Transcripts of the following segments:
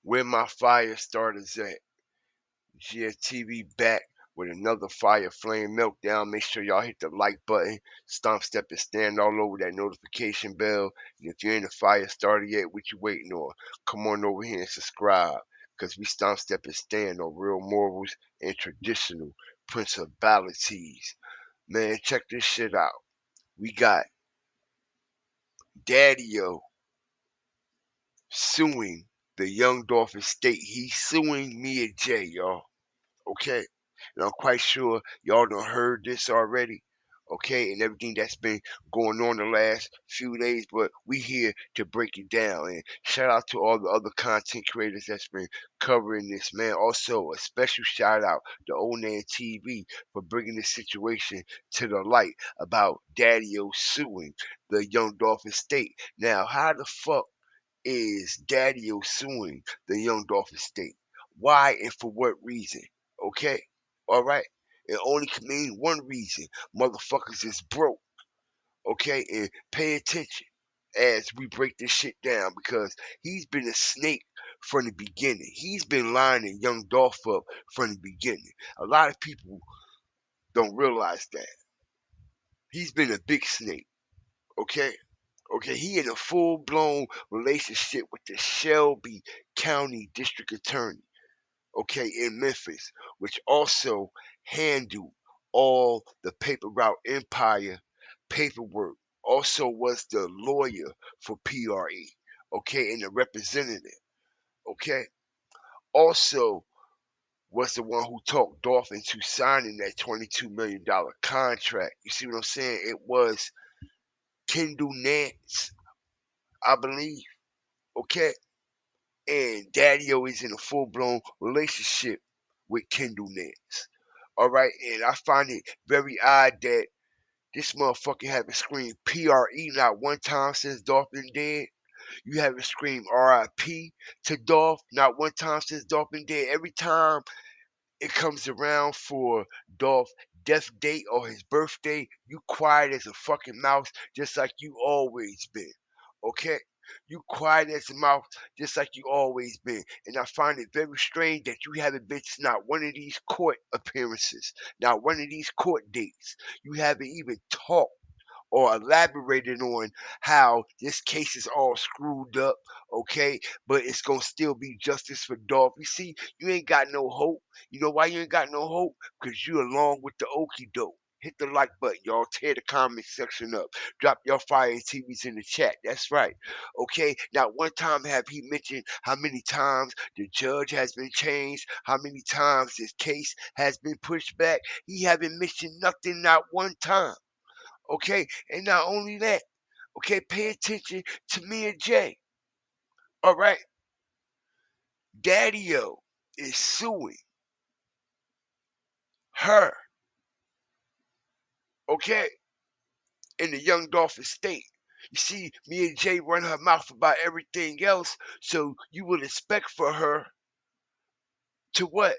Where my fire starters at? GFTV back with another fire flame meltdown. Make sure y'all hit the like button, stomp, step, and stand all over that notification bell. And if you ain't a fire starter yet, what you waiting on? Come on over here and subscribe. Cause we stomp, step, and stand on real morals and traditional principalities. Man, check this shit out. We got Daddy-O suing the Young Dolphin State. He's suing Mia J, y'all. Okay? And I'm quite sure y'all done heard this already. Okay, and everything that's been going on the last few days, but we here to break it down. And shout out to all the other content creators that's been covering this, man. Also, a special shout out to Onan TV for bringing this situation to the light about Daddy-O suing the Young Dolphin State. Now, how the fuck is Daddy-O suing the Young Dolphin State? Why and for what reason? Okay? Alright? It only can mean one reason. Motherfuckers is broke. Okay? And pay attention as we break this shit down because he's been a snake from the beginning. He's been lining Young Dolph up from the beginning. A lot of people don't realize that. He's been a big snake. Okay? Okay, he in a full blown relationship with the Shelby County District Attorney, okay, in Memphis, which also handled all the paper route empire paperwork, also was the lawyer for PRE, okay, and the representative, okay, also was the one who talked Dolph into signing that $22 million contract. You see what I'm saying? It was Kendall Nance, I believe, okay? And Daddy-O is in a full blown relationship with Kendall Nance. Alright, and I find it very odd that this motherfucker haven't screamed PRE not one time since Dolph been dead. You haven't screamed RIP to Dolph not one time since Dolph been dead. Every time it comes around for Dolph's death date or his birthday, you quiet as a fucking mouse, just like you always been. Okay? You quiet as a mouse, just like you always been. And I find it very strange that you haven't been to not one of these court appearances, not one of these court dates. You haven't even talked or elaborated on how this case is all screwed up, okay? But it's gonna still be justice for Dolph. You see, you ain't got no hope. You know why you ain't got no hope? Because you along with the okie doke. Hit the like button, y'all. Tear the comment section up. Drop your fire TVs in the chat. That's right. Okay. Now, one time have he mentioned how many times the judge has been changed, how many times this case has been pushed back? He haven't mentioned nothing, not one time. Okay, and not only that, okay, pay attention to Mia J. All right, Daddy-O is suing her, okay, in the Young Dolph estate. You see, Mia J run her mouth about everything else, so you would expect for her to what?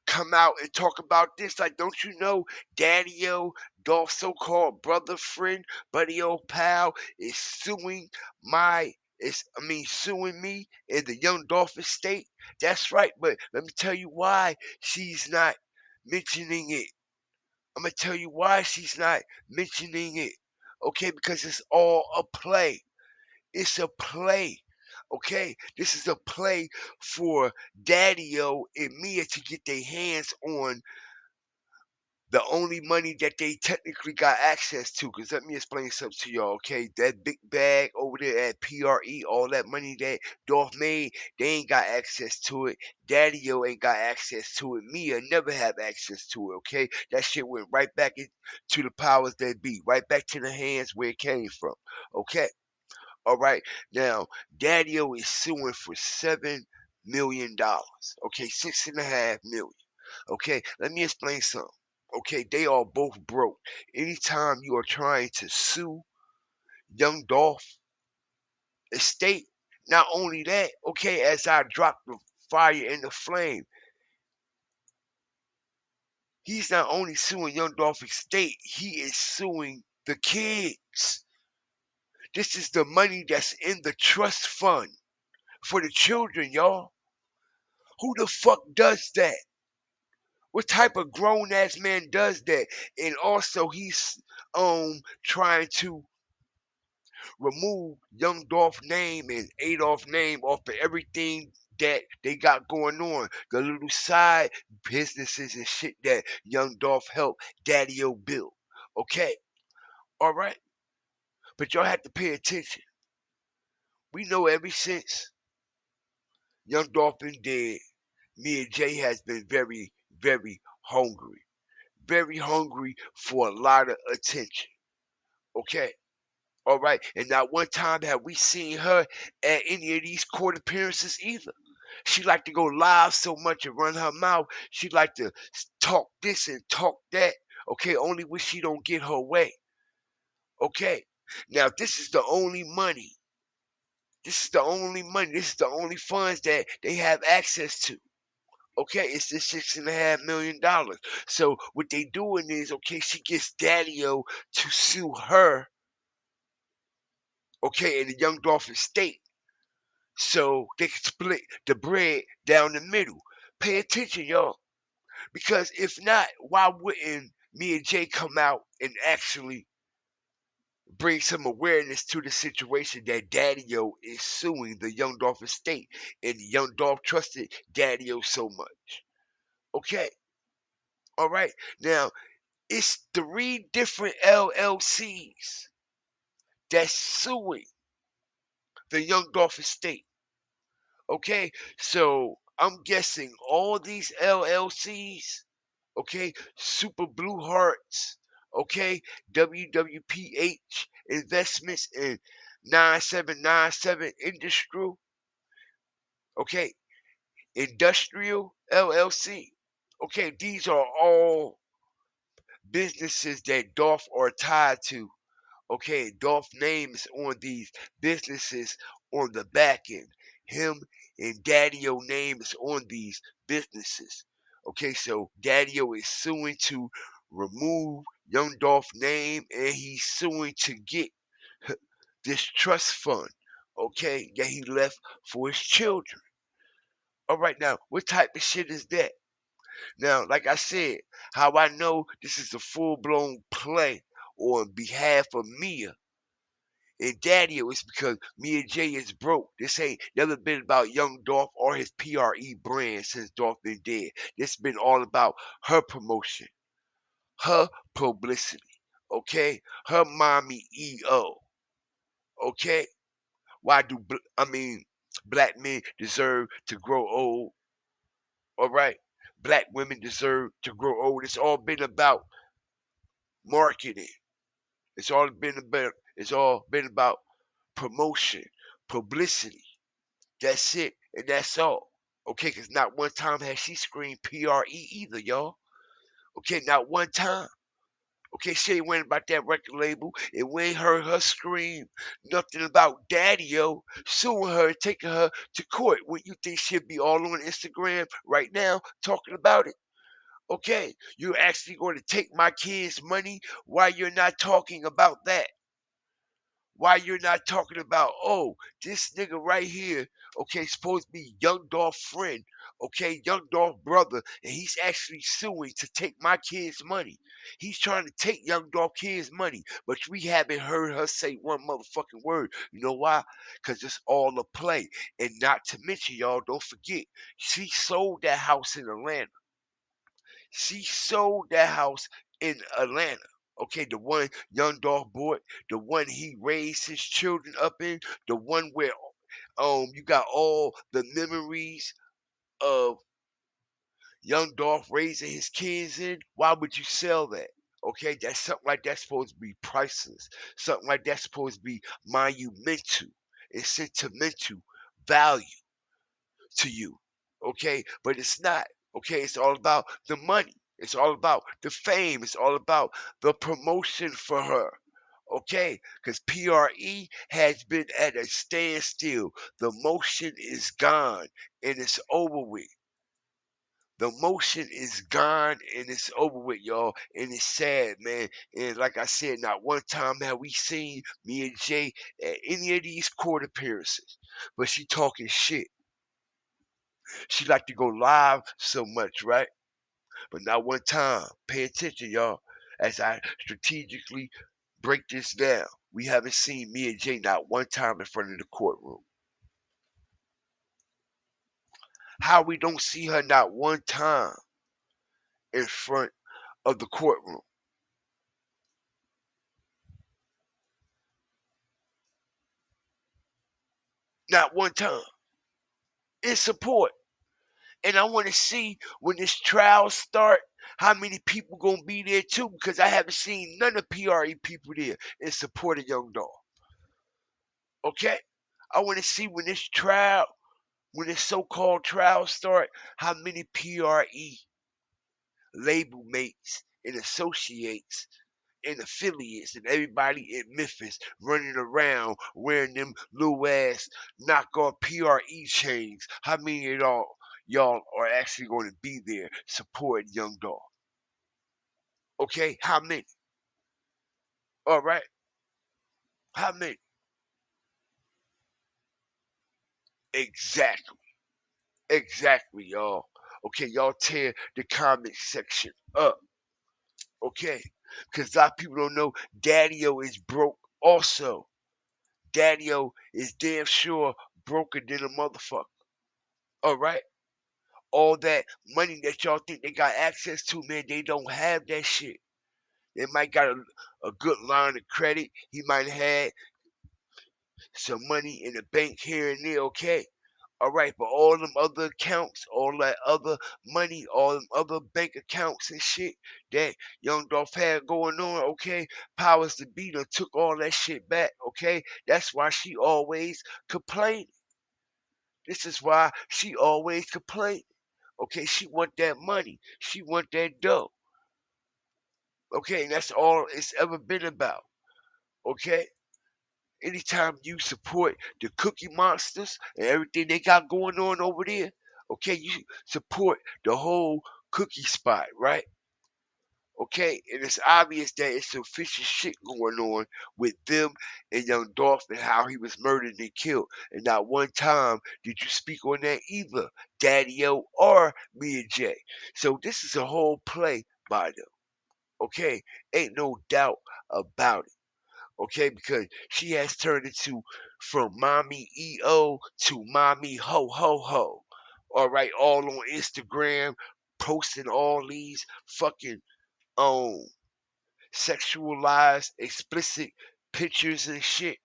Come out and talk about this. Like, don't you know Daddy-O, Dolph's so-called brother, friend, buddy, old pal, is suing my suing me in the Young Dolph estate? That's right, but let me tell you why she's not mentioning it. I'm gonna tell you why she's not mentioning it. Okay, because it's all a play. It's a play. Okay, this is a play for Daddy-O and Mia to get their hands on the only money that they technically got access to. Because let me explain something to y'all, okay? That big bag over there at PRE, all that money that Dolph made, they ain't got access to it. Daddy-O ain't got access to it. Mia never have access to it, okay? That shit went right back into the powers that be, right back to the hands where it came from, okay? All right. Now, Daddy-O is suing for $7 million. Okay, 6.5 million. Okay, let me explain something. Okay, they are both broke. Anytime you are trying to sue Young Dolph estate, not only that, okay, as I drop the fire in the flame, he's not only suing Young Dolph estate, he is suing the kids. This is the money that's in the trust fund for the children, y'all. Who the fuck does that? What type of grown ass man does that? And also he's trying to remove Young Dolph name and Adolf name off of everything that they got going on. The little side businesses and shit that Young Dolph helped Daddy-O build. Okay? Alright? But y'all have to pay attention. We know ever since Young Dolph been dead, me and Jay has been very, very hungry. Very hungry for a lot of attention. Okay? All right. And not one time have we seen her at any of these court appearances either. She like to go live so much and run her mouth. She like to talk this and talk that. Okay, only when she don't get her way. Okay. Now this is the only money. This is the only money. This is the only funds that they have access to. Okay, it's the $6.5 million. So what they doing is, okay, she gets Daddy-O to sue her, okay, in the Young Dolph estate, so they can split the bread down the middle. Pay attention, y'all, because if not, why wouldn't me and Jay come out and actually bring some awareness to the situation that Daddy-O is suing the Young Dolph estate, and Young Dolph trusted Daddy-O so much. Okay, all right. Now it's 3 different LLCs that's suing the Young Dolph estate. Okay, so I'm guessing all these LLCs, okay, Super Blue Hearts, okay, WWPH Investments and 9797 Industrial, okay, Industrial LLC, okay, these are all businesses that Dolph are tied to. Okay, Dolph name is on these businesses on the back end. Him and Daddy-O name is on these businesses. Okay, so Daddy-O is suing to remove Young Dolph name, and he's suing to get this trust fund, okay, that he left for his children. All right, now, what type of shit is that? Now, like I said, how I know this is a full blown play on behalf of Mia and Daddy, it was because me and Jay is broke. This ain't never been about Young Dolph or his PRE brand since Dolph been dead. This been all about her promotion, her publicity, okay? Her mommy EO, okay? Why do black men deserve to grow old? All right, black women deserve to grow old. It's all been about marketing. It's all been about promotion, publicity. That's it, and that's all. Okay, because not one time has she screamed PRE either, y'all. Okay, not one time. Okay, she ain't went about that record label, and we ain't heard her scream nothing about Daddy-O suing her and taking her to court. When you think she'll be all on Instagram right now talking about it? Okay, you're actually going to take my kids' money while you're not talking about that. Why you're not talking about, oh, this nigga right here, okay, supposed to be Young Dolph friend, okay, Young Dolph brother, and he's actually suing to take my kid's money. He's trying to take Young Dolph kid's money, but we haven't heard her say one motherfucking word. You know why? Because it's all a play. And not to mention, y'all, don't forget, she sold that house in Atlanta. She sold that house in Atlanta. Okay, the one Young Dolph bought, the one he raised his children up in, the one where you got all the memories of Young Dolph raising his kids in. Why would you sell that? Okay, that's something like that's supposed to be priceless. Something like that's supposed to be monumental and sentimental value to you. Okay, but it's not. Okay, it's all about the money. It's all about the fame. It's all about the promotion for her. Okay, because PRE has been at a standstill. The motion is gone and it's over with. The motion is gone and it's over with, y'all. And it's sad, man. And like I said, not one time have we seen me and Jay at any of these court appearances. But she talking shit. She like to go live so much, right? But not one time. Pay attention, y'all, as I strategically break this down. We haven't seen me and Jay not one time in front of the courtroom. How we don't see her not one time in front of the courtroom? Not one time. In support. And I want to see when this trial start, how many people gonna be there too, because I haven't seen none of PRE people there in support of Young Dolph. Okay? I want to see when this trial, when this so-called trial start, how many PRE label mates and associates and affiliates and everybody in Memphis running around wearing them little ass knockoff PRE chains. How many of y'all are actually going to be there supporting Young Dolph? Okay, how many? All right, how many? Exactly, exactly, y'all. Okay, y'all tear the comment section up. Okay, because a lot of people don't know Daddy-O is broke also. Daddy-O is damn sure broker than a motherfucker. All right. All that money that y'all think they got access to, man, they don't have that shit. They might got a good line of credit. He might have had some money in the bank here and there, okay? All right, but all them other accounts, all that other money, all them other bank accounts and shit that Young Dolph had going on, okay? Powers to be done took all that shit back, okay? That's why she always complained. This is why she always complained. Okay, she want that money. She want that dough. Okay, and that's all it's ever been about. Okay? Anytime you support the Cookie Monsters and everything they got going on over there, okay, you support the whole cookie spot, right? Okay, and it's obvious that it's some fishy shit going on with them and Young Dolph and how he was murdered and killed. And not one time did you speak on that either, Daddy-O or me and Jay. So this is a whole play by them. Okay, ain't no doubt about it. Okay, because she has turned into from mommy EO to mommy ho ho ho. All right, all on Instagram, posting all these fucking um sexualized, explicit pictures and shit.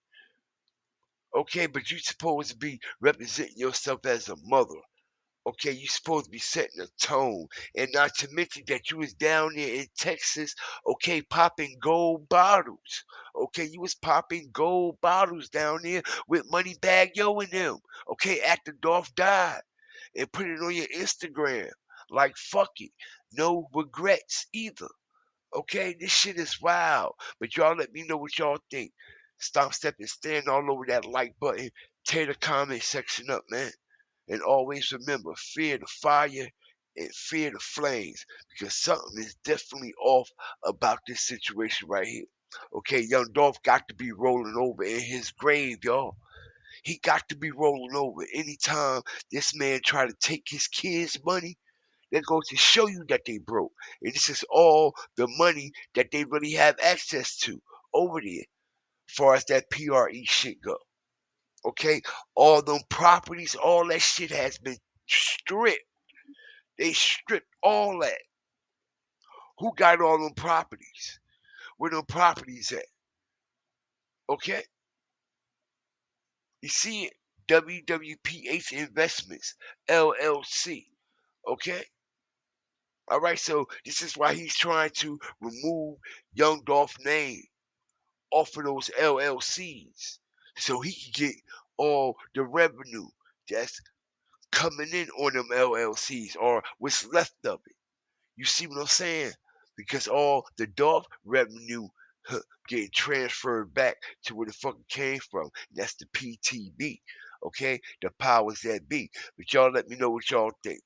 Okay, but you supposed to be representing yourself as a mother. Okay, you supposed to be setting a tone, and not to mention that you was down there in Texas, okay, popping gold bottles. Okay, you was popping gold bottles down there with Moneybag Yo and them. Okay, after Dolph died, and put it on your Instagram. Like fuck it, no regrets either. Okay, this shit is wild. But y'all let me know what y'all think. Stop, step, and stand all over that like button. Tear the comment section up, man. And always remember, fear the fire and fear the flames. Because something is definitely off about this situation right here. Okay, Young Dolph got to be rolling over in his grave, y'all. He got to be rolling over. Anytime this man try to take his kids' money, they're going to show you that they broke. And this is all the money that they really have access to over there, as far as that PRE shit go. Okay? All them properties, all that shit has been stripped. They stripped all that. Who got all them properties? Where them properties at? Okay? You see it? WWPH Investments, LLC. Okay? All right, so this is why he's trying to remove Young Dolph name off of those LLCs so he can get all the revenue that's coming in on them LLCs or what's left of it. You see what I'm saying? Because all the Dolph revenue getting transferred back to where the fuck it came from. That's the PTB. Okay? The powers that be. But y'all let me know what y'all think.